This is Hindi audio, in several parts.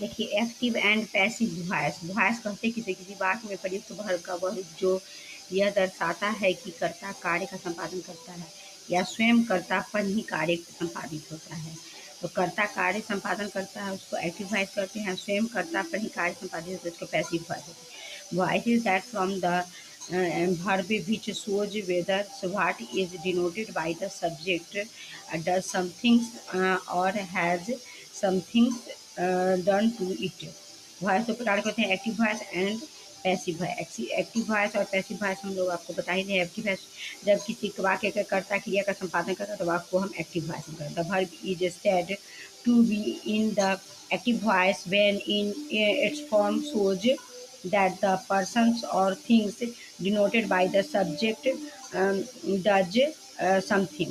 देखिए active and passive voice. Voice कहते किसी किसी वाक्य में प्रयुक्त वर्ब का वह जो यह दर्शाता है कि कर्ता कार्य का संपादन करता है या स्वयं कर्ता पर ही कार्य संपादित होता है। तो कर्ता कार्य संपादन करता है उसको एक्टिव वॉइस कहते हैं, स्वयं कर्ता पर ही कार्य संपादित होता है उसको पैसिव वॉइस होता है। Voice is that from the verb which shows whether what is denoted by the subject does something or has something done to it। Voice दो प्रकार के होते हैं, active voice and passive voice. Active voice और पैसिव वॉइस हम लोग आपको बता ही दें। एक्टिव वॉइस जब किसी वाक्य का कर्ता क्रिया का संपादन करता है तो वाक्य को हम एक्टिव वॉइस में करते हैं। The verb is said to be in the active voice when in its form shows that the persons or things denoted by the subject does something।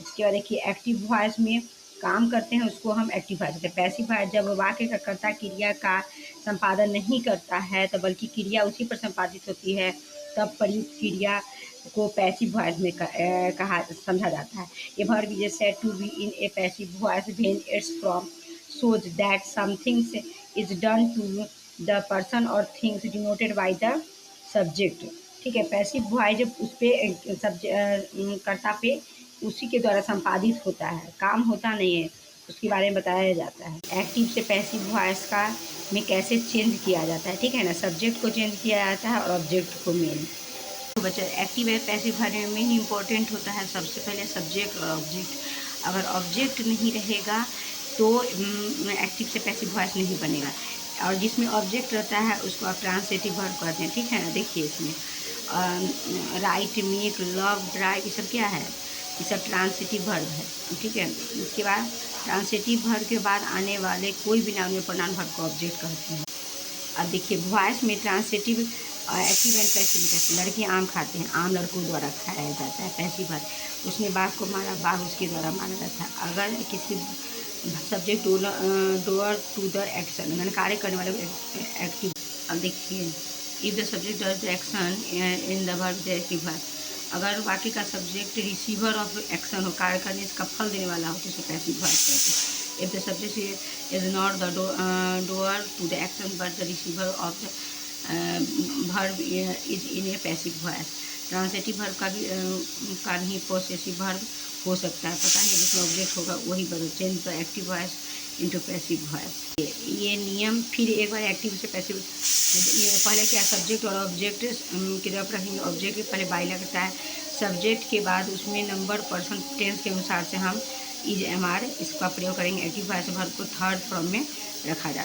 इसके बाद देखिए एक्टिव वॉइस में काम करते हैं उसको हम एक्टिव वॉइस कहते हैं। पैसिव वॉइस जब वाक्य का कर्ता क्रिया का संपादन नहीं करता है तो बल्कि क्रिया उसी पर संपादित होती है तब प्रयुक्त क्रिया को पैसिव वॉइस में कहा समझा जाता है। ये verb is said to be in a passive voice when its from shows that something is done to the person or things denoted by the subject। ठीक है, पैसिव वॉइस जब उस पर कर्ता पे उसी के द्वारा संपादित होता है, काम होता नहीं है, उसके बारे में बताया जाता है। एक्टिव से पैसिव वॉइस का में कैसे चेंज किया जाता है, ठीक है ना। सब्जेक्ट को चेंज किया जाता है और ऑब्जेक्ट को मेन। तो बच्चा एक्टिव है पैसिव में मेन इंपॉर्टेंट होता है सबसे पहले सब्जेक्ट और ऑब्जेक्ट। अगर ऑब्जेक्ट नहीं रहेगा तो एक्टिव से पैसिव वॉइस नहीं बनेगा, और जिसमें ऑब्जेक्ट रहता है उसको आप ट्रांसिटिव वर्ब कहते हैं, ठीक है ना। देखिए इसमें राइट, मेक, लव, ड्राइव ये सब क्या है, ये सब ट्रांसिटिव वर्ब है, ठीक है। उसके बाद ट्रांसिटिव वर्ब के बाद आने वाले कोई भी नाउन या प्रोनाउन वर्ब को ऑब्जेक्ट कहते हैं। अब देखिए वॉइस में ट्रांसिटिव एक्टिव एंड पैसिव कैसे। लड़के आम खाते हैं, आम लड़कों द्वारा खाया जाता है, पैसिव वर्ब। उसने बाघ को मारा, बाघ उसके द्वारा मारा जाता है। अगर किसी subject doer to the action, मैंने कार्य करने वाले एक्टिव। अब देखिए if the subject does the action in the verb active verb. अगर वाक्य का सब्जेक्ट रिसीवर ऑफ एक्शन हो, कार्य करने इसका फल देने वाला हो तो उसे पैसिव वर्ब कहते हैं। If the subject is not the doer to the action but the receiver of the verb is in a passive voice. Transitive verb का भी पोसेसिव वर्ब हो सकता है, पता नहीं जिसमें ऑब्जेक्ट होगा वही बदल change the active voice into passive voice. ये नियम फिर एक बार एक्टिव से पैसिव। पहले क्या सब्जेक्ट और ऑब्जेक्ट की तरफ रखेंगे। ऑब्जेक्ट पहले बाई लगता है, सब्जेक्ट के बाद उसमें नंबर, पर्सन, टेंस के अनुसार से हम इज एम आर इसका प्रयोग करेंगे। एक्टिव वॉइस वर्ब को थर्ड फॉर्म में रखा जाता है।